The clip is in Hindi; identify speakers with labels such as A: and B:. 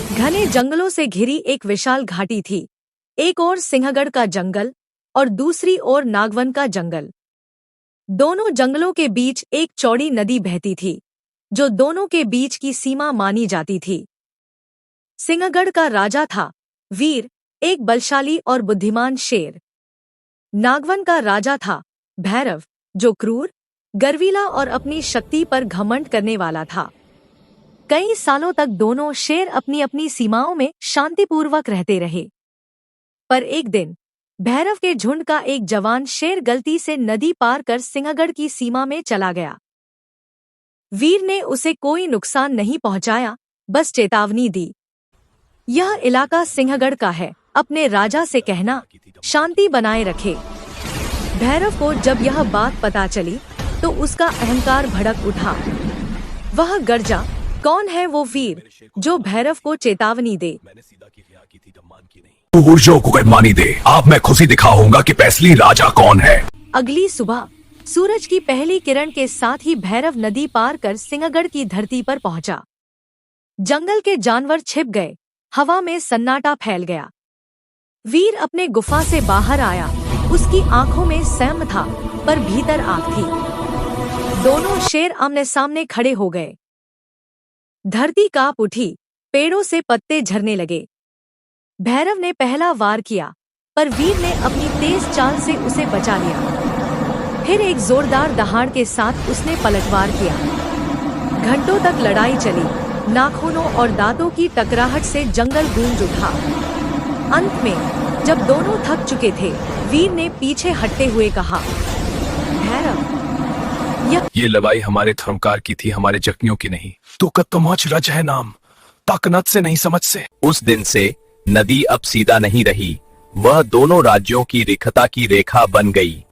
A: घने जंगलों से घिरी एक विशाल घाटी थी। एक ओर सिंहगढ़ का जंगल और दूसरी ओर नागवन का जंगल। दोनों जंगलों के बीच एक चौड़ी नदी बहती थी, जो दोनों के बीच की सीमा मानी जाती थी। सिंहगढ़ का राजा था वीर, एक बलशाली और बुद्धिमान शेर। नागवन का राजा था भैरव, जो क्रूर, गर्वीला और अपनी शक्ति पर घमंड करने वाला था। कई सालों तक दोनों शेर अपनी अपनी सीमाओं में शांतिपूर्वक रहते रहे। पर एक दिन भैरव के झुंड का एक जवान शेर गलती से नदी पार कर सिंहगढ़ की सीमा में चला गया। वीर ने उसे कोई नुकसान नहीं पहुंचाया, बस चेतावनी दी, यह इलाका सिंहगढ़ का है, अपने राजा से कहना शांति बनाए रखे। भैरव को जब यह बात पता चली तो उसका अहंकार भड़क उठा। वह गर्जा, कौन है वो वीर जो भैरव को चेतावनी दे?
B: तू जो कुकरमानी दे, अब मैं खुशी दिखाऊंगा कि असली राजा कौन है।
A: अगली सुबह सूरज की पहली किरण के साथ ही भैरव नदी पार कर सिंहगढ़ की धरती पर पहुंचा। जंगल के जानवर छिप गए, हवा में सन्नाटा फैल गया। वीर अपने गुफा से बाहर आया। उसकी आंखों में संयम था, पर भीतर आग थी। दोनों शेर आमने सामने खड़े हो गए। धरती कांप उठी, पेड़ों से पत्ते झरने लगे। भैरव ने पहला वार किया, पर वीर ने अपनी तेज चाल से उसे बचा लिया। फिर एक जोरदार दहाड़ के साथ उसने पलटवार किया। घंटों तक लड़ाई चली। नाखूनों और दांतों की टकराहट से जंगल गूंज उठा। अंत में जब दोनों थक चुके थे, वीर ने पीछे हटते हुए कहा, भैरव,
B: ये लड़ाई हमारे धर्मकार की थी, हमारे जख्मियों की नहीं। तो कत्तमाच रज है नाम, ताकनत से नहीं समझ से।
C: उस दिन से नदी अब सीधा नहीं रही, वह दोनों राज्यों की रिखता की रेखा बन गई।